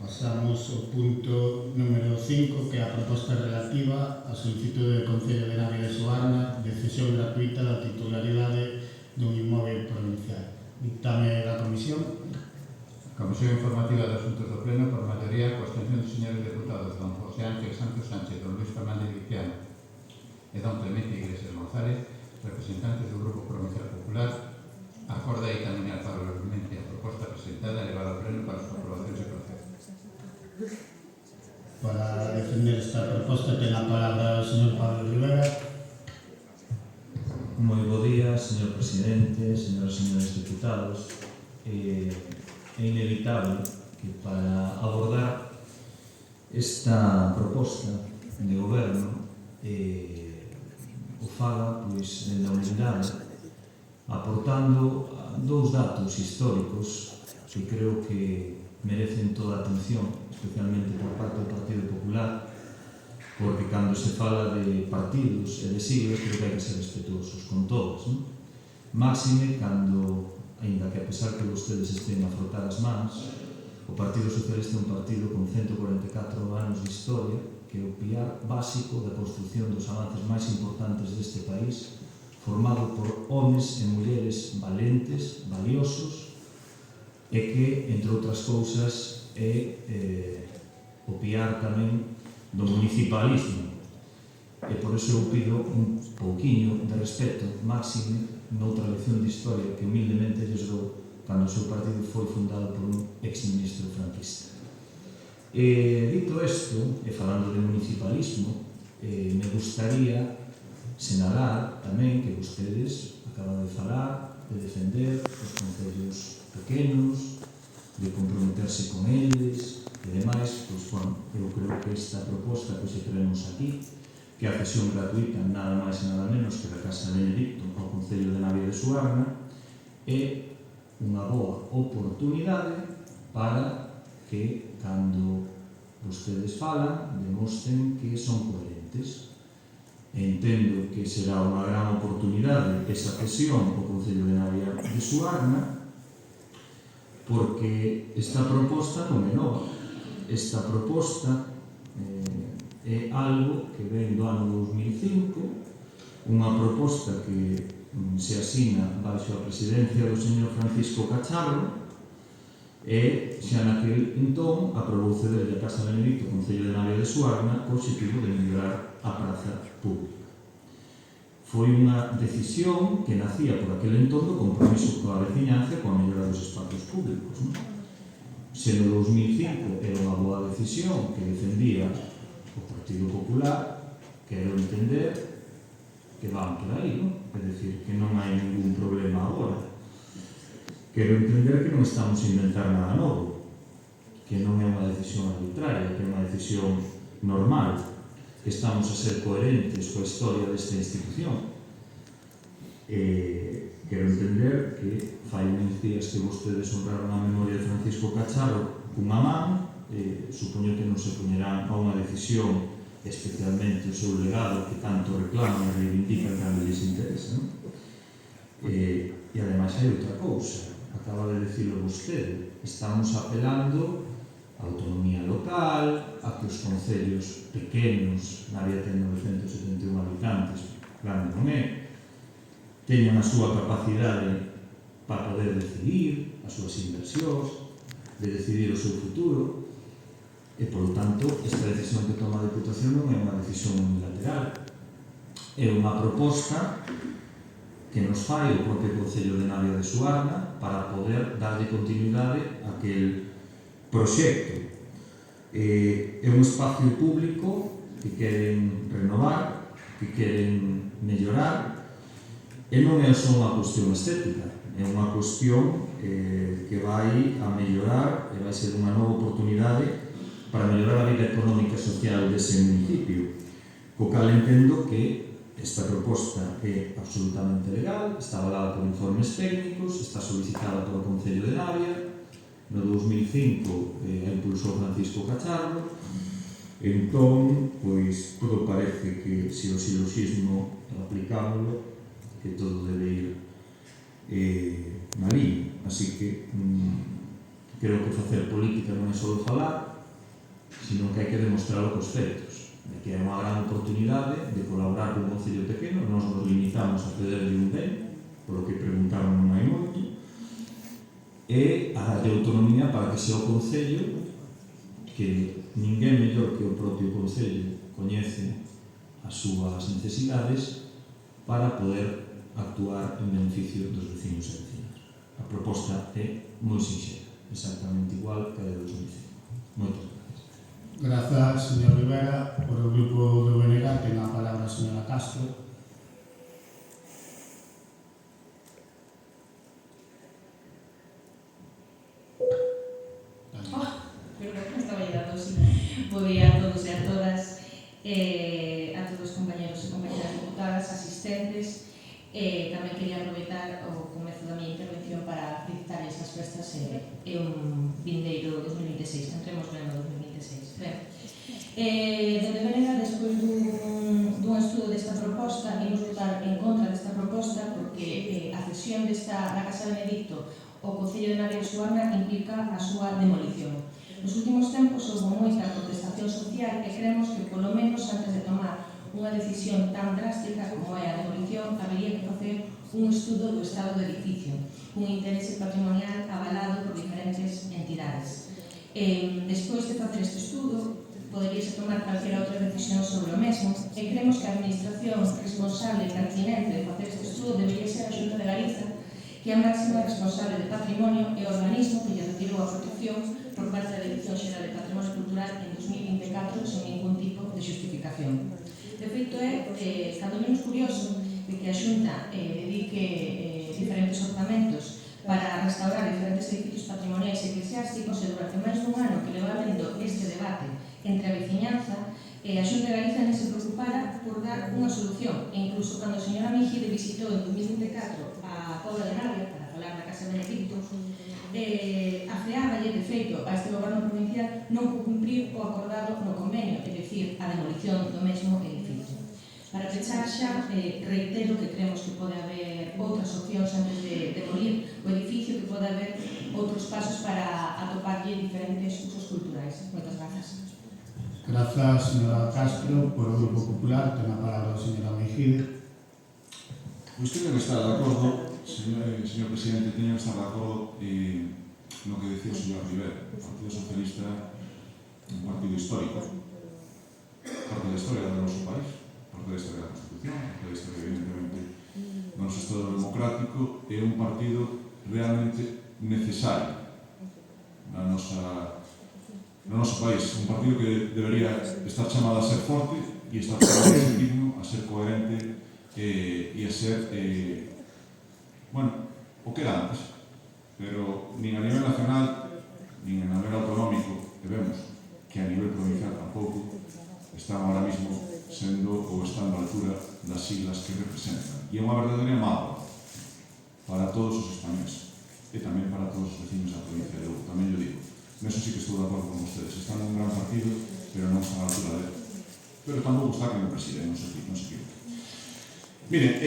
Pasamos ao punto número 5, que é a proposta relativa á solicitude do Concello de Navia de Suarna de cesión gratuita da titularidade dun inmóvel provincial. Dictame da Comisión. Comisión Informativa de Asuntos do Pleno, por maioría, coa abstención dos señores deputados don José Ángel Santos Sánchez, don Luis Fernández Viciano e don Clemente Iglesias González, representantes do Grupo Provincial Popular, acorda e caminar favorablemente a proposta presentada e levada ao Pleno para a súa aprobación se procede. Para defender esta proposta ten a palabra o señor Pablo Rivera. Moi bo día, señor presidente, señoras e señores deputados. É inevitable que para abordar esta proposta de goberno o faga pois en la humildade, aportando dous datos históricos que creo que merecen toda a atención, especialmente por parte do Partido Popular, porque cando se fala de partidos e de siglos creo que hai que ser respetuosos con todos, non? Máxime cando, aínda que a pesar que vostedes estén a frotar as mans, o Partido Socialista é un partido con 144 anos de historia, que é o pilar básico da construción dos avances máis importantes deste país, formado por homes e mulleres valentes, valiosos, e que, entre outras cousas, é o piar tamén do municipalismo. E por iso eu pido un pouquiño de respeto máximo noutra lección de historia que humildemente lles dou cando o seu partido foi fundado por un ex-ministro franquista. Dito isto, e falando de municipalismo, me gustaría señalar tamén que vostedes acaban de falar de defender os concellos pequenos, de comprometerse con eles e demais. Pois, bueno, eu creo que esta proposta que se traemos aquí, que a cesión gratuita nada máis e nada menos que da Casa Benedicto ao Concello de Navia de Suarna, é unha boa oportunidade para que, cando vostedes falan, demostren que son coherentes. Entendo que será unha gran oportunidade esa cesión ao Concello de Navia de Suarna, porque esta proposta non é nova. Esta proposta é algo que ven do ano 2005, unha proposta que se asina baixo a presidencia do señor Francisco Cacharro, e xa naquel entón aprobouse desde a Casa Benedicto, Concello de Navia de Suarna, co objetivo de mellorar a praza pública. Foi unha decisión que nacía por aquel entón do compromiso coa veciñanza e coa mellora dos espazos públicos. Se no 2005 era unha boa decisión que defendía o Partido Popular, quero entender que van por aí, non? É dicir, que non hai ningún problema agora. Quero entender que non estamos a inventar nada novo, que non é unha decisión arbitraria, que é unha decisión normal, que estamos a ser coherentes coa historia desta institución. Quero entender que fai uns días que vostedes honraron a memoria de Francisco Cacharro cunha man, supoño que non se poñerán a unha decisión, especialmente o seu legado que tanto reclaman e reivindican cando lles interesa, non? E ademais hai outra cousa, acaba de dicirlo vostede, estamos apelando a autonomía local, a que os concellos pequenos, Navia ten 971 habitantes, grande non é, teñan a súa capacidade para poder decidir as súas inversións, de decidir o seu futuro, e, polo tanto, esta decisión que toma a Diputación non é unha decisión unilateral, é unha proposta que nos fai o propio Concello de Navia de Suarna para poder darlle continuidade a aquel proxecto. É un espacio público que queren renovar, que queren mellorar, e non é só unha cuestión estética, é unha cuestión que vai a mellorar e vai ser unha nova oportunidade para mellorar a vida económica e social dese municipio, co cal entendo que esta proposta é absolutamente legal, está avalada por informes técnicos, está solicitada polo Concello de Navia, no 2005 a impulsou Francisco Cacharro, entón, pois, todo parece que se o siloxismo aplicámoslo, que todo debe ir na liña. Así que creo que facer política non é só falar, sino que hai que demostralo cos feitos, de que é unha gran oportunidade de colaborar con un concello pequeno. Nós nos limitamos a cederle un ben, polo que preguntaron non hai moito, e a darlle autonomía para que sea o concello, que ninguén mellor que o propio concello coñece as súas necesidades para poder actuar en beneficio dos vecinos e vecinas. A proposta é moi sinxela, exactamente igual que a de 2005. Moitas gracias. Grazas, señor Rivera. Por o grupo do BNG ten a palabra a señora Castro. Bo día a todos e a todas, a todos os compañeros e compañeras deputadas, asistentes. Tamén quería aproveitar o comezo da miña intervención para felicitarles as festas e un vindeiro 2026, que entremos ben no 2026. Ben, dende Benega, despois dun estudo desta proposta, imos votar en contra desta proposta porque a cesión da Casa Benedicto ao Concello de Navia de Suarna implica a súa demolición. Nos últimos tempos houve moita contestación social e creemos que, polo menos, antes de tomar unha decisión tan drástica como é a demolición, habería que facer un estudo do estado do edificio, un interese patrimonial avalado por diferentes entidades. Despois de facer este estudo, poderíase tomar calquera outra decisión sobre o mesmo e creemos que a administración responsable e pertinente de facer este estudo debería ser a Xunta de Galiza, que é a máxima responsable de patrimonio e organismo que lle retirou a protección por parte da Dirección Xeral de Patrimonio Cultural en 2024 sen ningún tipo de justificación. De feito, é cando menos curioso de que a Xunta dedique diferentes orzamentos para restaurar diferentes edificios patrimoniais e eclesiásticos e durante máis dun ano que leva habendo este debate entre a veciñanza, a Xunta de Galiza non se preocupara por dar unha solución. E incluso cando a señora Mejide visitou en 2024 a Pobra de Navia para falar da Casa Benedicto, afeáballe, de feito, a este goberno provincial non cumprir o acordado no convenio, é dicir, a demolición do mesmo edificio. Para pechar xa, reitero que creemos que pode haber outras opcións antes de demolir o edificio, que pode haber outros pasos para atoparlle diferentes usos culturais. Moitas grazas. Grazas, señora Castro. Por o Grupo Popular ten a palabra a señora Mejide. Pois teño que estar de acordo, señor presidente, teño que estar de acordo no que decía o señor Rivera. O Partido Socialista é un partido histórico, parte da historia do noso país, parte da historia da Constitución, parte da historia, evidentemente, do noso Estado democrático, é un partido realmente necesario no noso país, un partido que debería estar chamado a ser forte e estar chamado a ser digno, a ser coherente e a ser, o que era antes, pero nin a nivel nacional, nin a nivel autonómico, que vemos que a nivel provincial tampouco están ahora mismo sendo ou estando a altura das siglas que representan. E é unha verdadeira mágoa para todos os españoles e tamén para todos os vecinos da provincia de Lugo, tamén yo digo. Neso sí que estou de acordo con ustedes, están nun gran partido, pero non están a altura dele. Pero tampouco está que me preside, non se equivoque. Mire,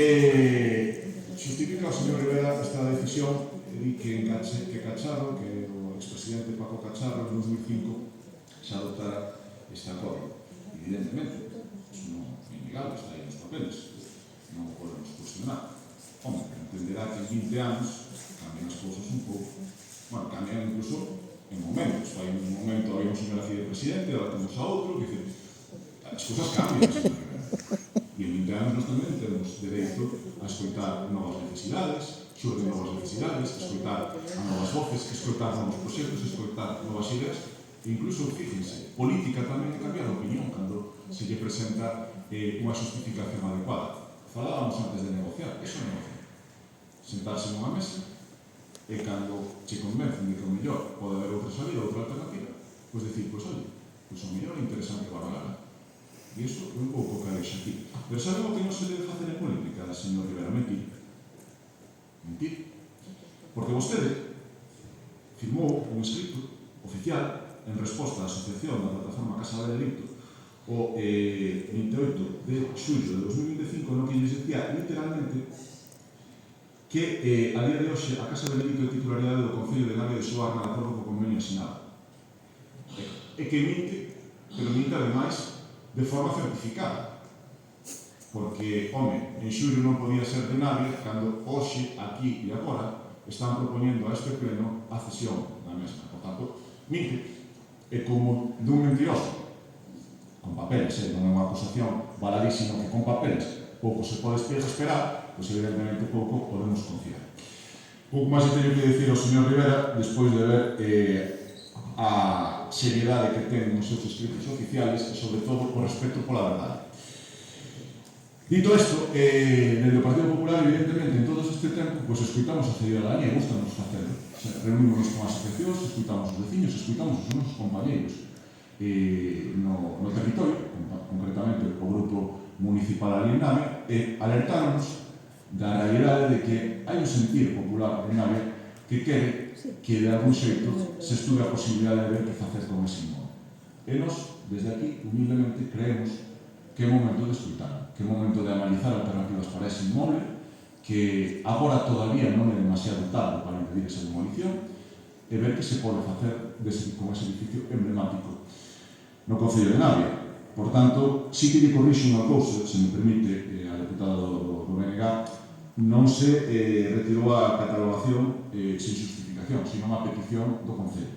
justifica o señor Rivera esta decisión de que Cacharro, que o expresidente Paco Cacharro en 2005 se adoptara este acordo. Evidentemente, es innegable, está aí nos papeles, non o podemos cuestionar. Home, entenderá que en 20 anos cambian as cousas un pouco. Bueno, cambian incluso en momentos. Hai un momento, hai un señor aquí de presidente, ahora temos a outro, que dice, as cousas cambian, señor Rivera. E en 20 anos tamén temos dereito a escoitar novas necesidades, xurden novas necesidades, a escoitar a novas voces, a escoitar novos proxectos, a escoitar novas ideas, e incluso, fíjense, política tamén é cambiar de opinión cando se lle presenta unha justificación adecuada. Falábamos antes de negociar, eso é negociar. Sentarse nunha mesa e cando che convencen de que o mellor pode haber outra salida, outra alternativa, pois dicir, pois olha, pois o mellor é interesante valorar. E iso é un pouco o que deixa aquí. Pero sabe o que non se debe facer en política, señor Rivera? Mentir. Mentir. Porque vostede firmou un escrito oficial en resposta á asociación da plataforma Casa Benedicto o 28 de xullo de 2025, no que lles decía literalmente que a día de hoxe a Casa Benedicto é titularidade do Concello de Navia de Suarna de acordo co convenio asinado. E que emite pero minta ademais de forma certificada. Porque, home, en xullo non podía ser de Navia cando hoxe, aquí e agora están propoñendo a este pleno a cesión da mesma. Por tanto, minte, é como dun mentiroso, con papeles, non é unha acusación baladísima que con papeles pouco se pode esperar, pois evidentemente pouco podemos confiar. Pouco máis teño que dicir ao señor Rivera, despois de ver a seriedade que ten nos seus escritos oficiales e, sobre todo, o respeto pola verdade. Dito isto, desde o Partido Popular, evidentemente, en todo este tempo, pois escuitamos a cidadanía e gustanos facelo. Reunimos con asociacións, escuitamos os veciños, escuitamos os nosos compañeiros no territorio, concretamente o Grupo Municipal ali en Navia, e alertáronos da realidade de que hai un sentir popular en Navia que quere que, de algún xeito, se estude a posibilidade de ver que facer con ese inmoble. E nos, desde aquí, humildemente, creemos que é momento de escutar, que é momento de analizar alternativas para ese inmoble, que agora todavía non é demasiado tarde para impedir esa demolición, e ver que se pode facer con ese edificio emblemático no Concello de Navia. Por tanto, sí que lle corrixo unha cousa, se me permite, a deputada do BNG, non se retirou a catalogación sen justificación, sino unha petición do Concello.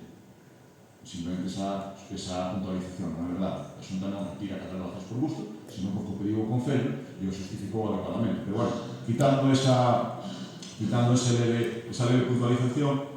Simplemente esa puntualización, non é verdade. A Xunta non retira catalogacións por gusto, sino porque o pediu o Concello e o justificou adecuadamente. Pero, bueno, quitando esa leve puntualización,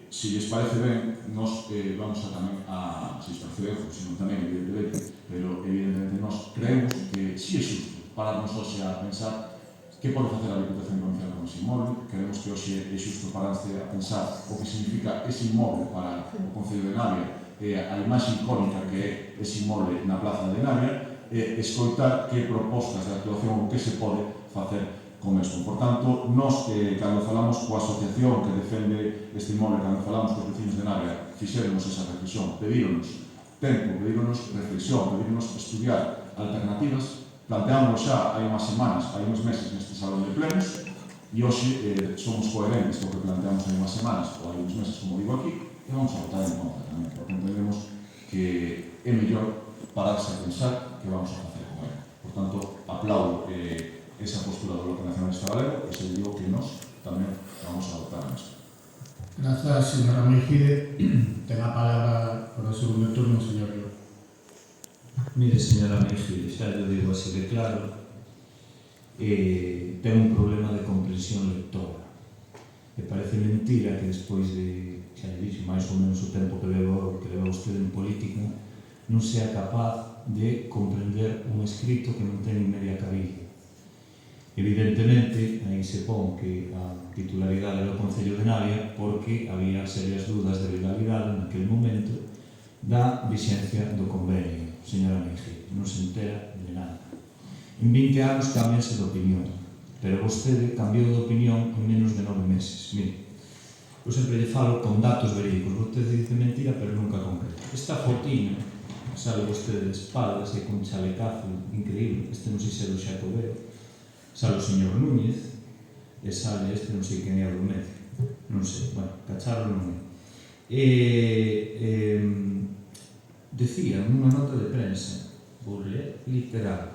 se lles parece ben, nos vamos a tamén a, se lles parece ben, senón tamén, evidentemente, pero evidentemente nos creemos que si é xusto pararnos hoxe a pensar que pode facer a Diputación Provincial con ese inmoble. Queremos que hoxe é xusto pararse a pensar o que significa ese inmoble para o Concello de Navia e a imaxe icónica que é ese inmoble na Plaza de Navia e escoitar que propostas de actuación o que se pode facer con isto. Por tanto, nós, cando falamos coa asociación que defende este inmoble, cando falamos cos vecinos de Navia, fixéramos esa reflexión, pedíronos tempo, pedíronos reflexión, pedíronos estudiar alternativas. Planteámoslo xa hai unhas semanas, hai uns meses neste salón de plenos, e hoxe somos coherentes co que planteamos hai unhas semanas ou hai uns meses, como digo aquí, e vamos a votar en contra tamén, porque entendemos que é mellor pararse a pensar que vamos a facer con ela. Por tanto, aplaudo esa postura do Bloque Nacionalista Galego e se digo que nós tamén vamos a votar nisto. Grazas, señora Mejide. Ten a palabra para o segundo turno, señor Río. Mire, señora Mejide, xa yo digo así de claro, ten un problema de comprensión lectora. E parece mentira que despois de, xa lle dixo, máis ou menos o tempo que leva usted en política, non sea capaz de comprender un escrito que non ten ni media cabida. Evidentemente, aí se pon que a titularidade do Concello de Navia porque había serias dudas de legalidade naquele momento da vixencia do convenio. Señora Mejide, non se entera de nada. En 20 anos cambianse de opinión, pero vostede cambiou de opinión en menos de 9 meses. Mire, eu sempre lle falo con datos verídicos, vostede dice mentira, pero nunca concreta. Esta fotiña, sale vostede de espaldas e con chalecazo increíble, este non sei se é do Xacobeo, sale o señor Núñez, e sale este, non sei quen é do medio, non sei, bueno, cacharro non é. Decía nunha nota de prensa, vou ler literal,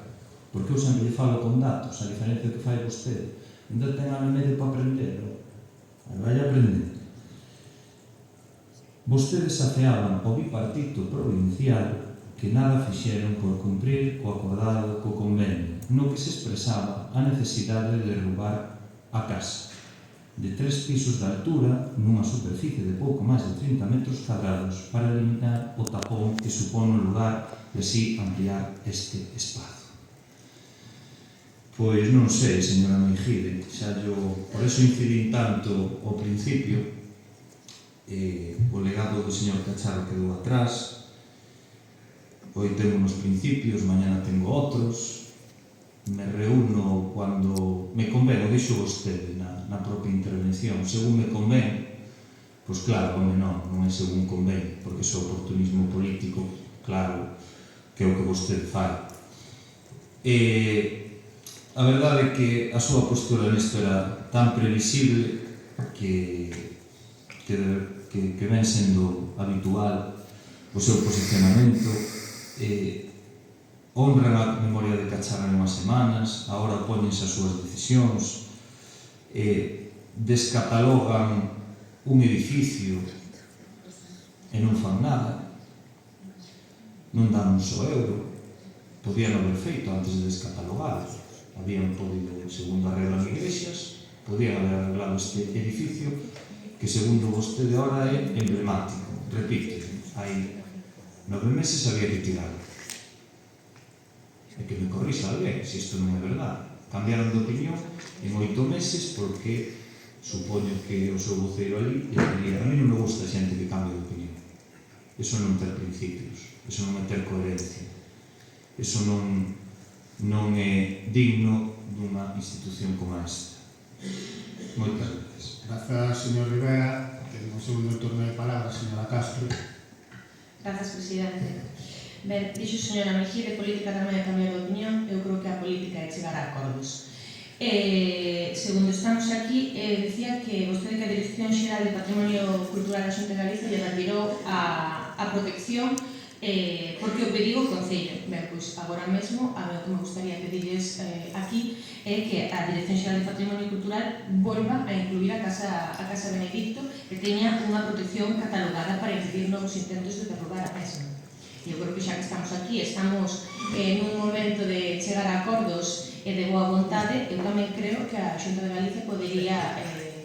porque eu sempre lle falo con datos, a diferencia que fai vostede. Entón ten ano e medio para aprender, vai aprendendo. Vostedes afeaban ao bipartito provincial que nada fixeron por cumprir o acordado co convenio, no que se expresaba a necesidade de derrubar a casa de 3 pisos de altura nunha superficie de pouco máis de 30 metros cuadrados para eliminar o tapón que supón o lugar e así ampliar este espazo. Pois non sei, señora Mejide, por eso incidín tanto ao principio, o legado do señor Cacharro quedou atrás, hoy tengo unos principios, mañana tengo otros, me reúno cuando me convén, o dixo vostede na propia intervención, según me convén, pois claro, non é según convén, porque é oportunismo político, claro, que é o que vostede fai. A verdade é que a súa postura nisto era tan previsible que ven sendo habitual o seu posicionamento, honran a memoria de Cacharra en unhas semanas, agora poñense as súas decisións, descatalogan un edificio e non fan nada, non dan un só euro. Podían haber feito antes de descatalogar, habían podido, segundo arreglan iglesias, podían haber arreglado este edificio que segundo vostede ahora é emblemático. Repito, hai 9 meses había que tirarlo. E que me corrixa alguén, se isto non é verdade. Cambiaron de opinión en 8 meses porque supoño que o seu voceiro ali diría: a mí non me gusta a xente que cambia de opinión. Eso non ter principios, eso non é ter coherencia. Eso non é digno dunha institución como esta. Moitas gracias. Grazas, señor Rivera. Ten un segundo turno de palabra, señora Castro. Grazas, presidente. Ben, dixo a señora Mejide, política tamén é cambiar de opinión. Eu creo que a política é chegar a acordos. Segundo estamos aquí, decía que vostede que a Dirección Xeral de Patrimonio Cultural da Xunta de Galicia lle retirou a protección porque o pediu o Concello. Ben, pois agora mesmo, a mí o que me gustaría pedirles aquí é que a Dirección Xeral de Patrimonio Cultural volva a incluir a Casa Benedicto, que teña unha protección catalogada para impedir novos intentos de derrubar a mesma. E eu creo que xa que estamos aquí, estamos nun momento de chegar a acordos e de boa vontade. Eu tamén creo que a Xunta de Galicia podería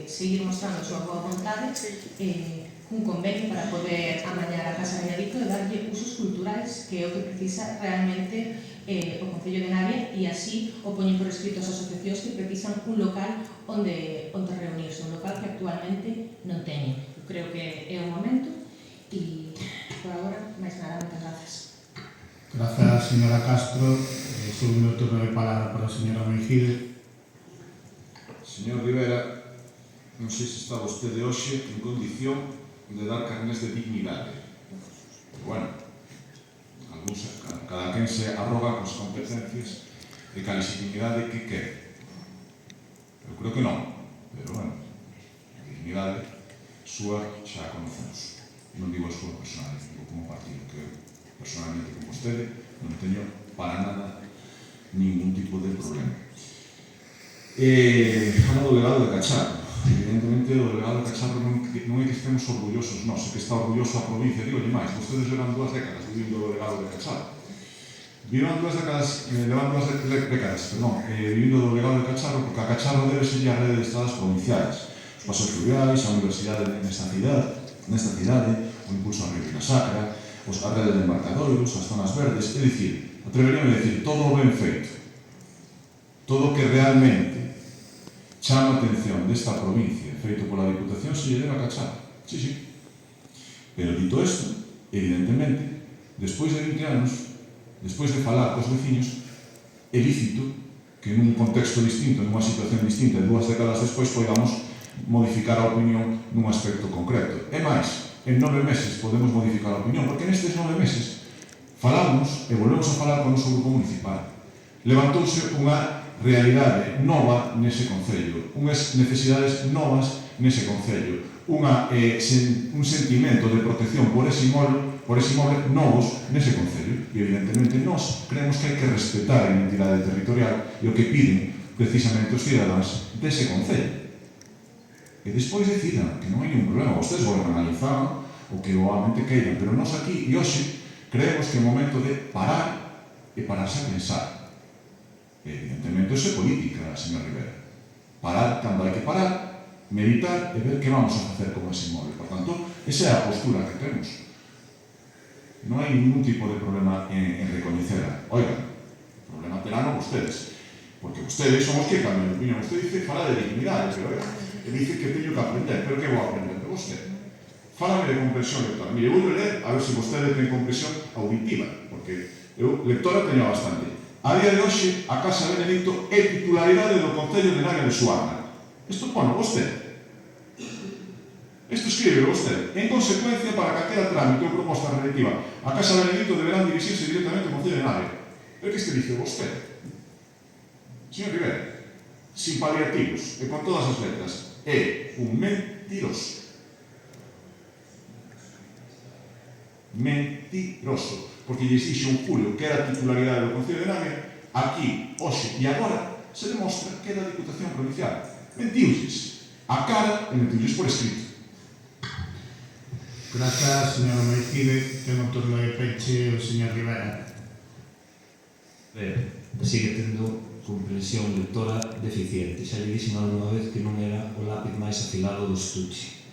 seguir mostrando a súa boa vontade un convenio para poder amañar a Casa Benedicto e darlle usos culturais, que é o que precisa realmente o Concello de Navia, e así o poñen por escrito as asociacións que precisan un local onde reunirse, un local que actualmente non teñen. Eu creo que é o momento e por agora, máis nada, moitas grazas. Grazas, señora Castro. Segundo turno de palabra para a señora Mejide. Señor Rivera, non sei se está vostede hoxe en condición de dar carnés de dignidade. Pero bueno, cada quen se arroga con as competencias de cal legitimidade que quere. Eu creo que non, pero bueno, a dignidade súa xa a conocemos. Non digo a súa personal, digo como partido, que eu personalmente con vostede non teño para nada ningún tipo de problema. Fala do legado de Cacharro. Evidentemente, o delegado de Cacharro non é que estemos orgullosos, non, sei que está orgulloso a provincia. Digo máis, vostedes levan 2 décadas vivindo o delegado de Cacharro. Levan 2 décadas vivindo do delegado de Cacharro, porque a Cacharro debe ser a rede de estradas provinciais, os pasos fluviais, a universidade nesta cidade, o impulso a Ribeira Sacra, a rede de embarcadoiros, as zonas verdes. É dicir, atreveríame a decir, todo o ben feito, todo o que realmente chama a atención desta provincia, feito pola Diputación, se lle debe a Cacharro. Sí. Pero dito isto, evidentemente, despois de 20 anos, despois de falar cos veciños, é lícito que nun contexto distinto, nunha situación distinta, 2 décadas despois, podamos modificar a opinión nun aspecto concreto. É máis, en 9 meses podemos modificar a opinión, porque nestes 9 meses falamos e volvemos a falar con o noso grupo municipal. Levantouse unha realidade nova nese concello, unhas necesidades novas nese concello, un sentimento de protección por ese inmoble novos nese concello. E evidentemente nós creemos que hai que respetar a identidade territorial e o que piden precisamente os cidadáns dese concello. E despois decidan, que non hai ningún problema, vostedes volven a analizar o que obviamente queiran, pero nós aquí e hoxe creemos que é o momento de parar e pararse a pensar. Evidentemente, iso é política, señor Rivera. Parar cando hai que parar, meditar e ver que vamos a facer con ese inmoble. Por tanto, esa é a postura que temos. Non hai ningún tipo de problema en recoñecerla. Oigan, o problema terán vostedes, porque vostedes son os que cambian de opinión. Usted dice, fala de dignidade, pero e dice que teño que aprender. Pero que vou aprender de vostede? Fálame de comprensión lectora. Mire, vou ler a ver se vostede ten comprensión auditiva, porque eu lectora teño bastante. A día de hoxe, a Casa Benedicto é titularidade do Concello de Navia de Suarna. Isto pone vostede. Isto escribe vostede. En consecuencia, para calquera trámite ou proposta relativa a Casa Benedicto deberán dirixirse directamente ao Concello de Navia. É que este dice vostede. Señor Rivera, sin paliativos e con todas as letras, é un mentiroso. mentiroso, porque lle dixo en julio que era a titularidade do Concello de Navia, aquí, hoxe e agora, se demostra que é da Diputación Provincial. Mentiuses a cara e mentiuses por escrito. Grazas, señor Maicide. Ten o turno de peche o señor Rivera. Sigue tendo comprensión lectora deficiente. Xa lle dixen alguna vez que non era o lápiz máis afilado do estuche.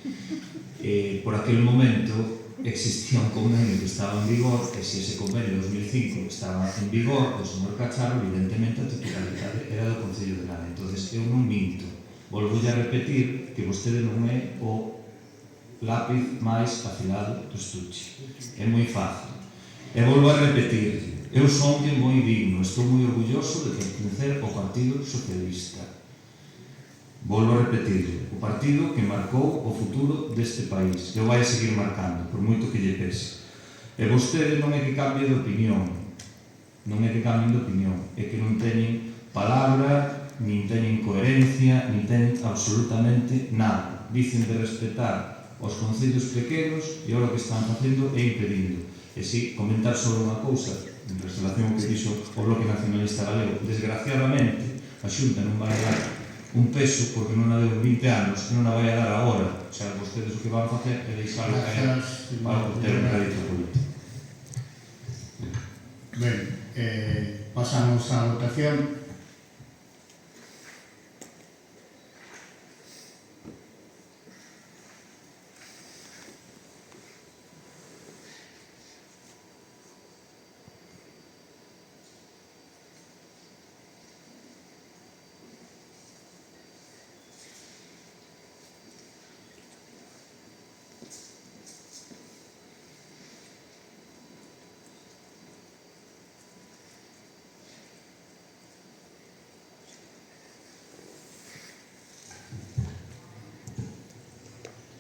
Por aquel momento existía un convenio que estaba en vigor, e se ese convenio de 2005 estaba en vigor, o señor Cacharro, evidentemente, a titularidade era do Concello de Navia. Entón, eu non minto. Volvo a repetir que vostede non é o lápiz máis afilado do estuche. É moi fácil. E volvo a repetir, eu son moi digno, estou moi orgulloso de pertencer ao Partido Socialista. Volvo a repetir, o partido que marcou o futuro deste país, que o vai a seguir marcando, por moito que lle pese. E vostede non é que cambie de opinión, non é que cambien de opinión, é que non teñen palabra, nin teñen coherencia, nin teñen absolutamente nada. Dicen de respetar os concellos pequenos e agora o que están facendo é impedindo. E si, comentar sobre unha cousa en relación ao que dixo o Bloque Nacionalista Galego, desgraciadamente a Xunta non vai dar un peso porque non a deu 20 anos e non a vai a dar agora. O sea, vostedes o que van a facer é deixarlo caer para obter un crédito político. Ben, pasamos á votación.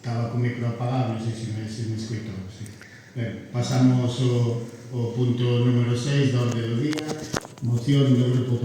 Estaba con o micro apagado, non sei se me escoitou. Sí. Ben, pasamos ao punto número 6 da orde do día, moción do Grupo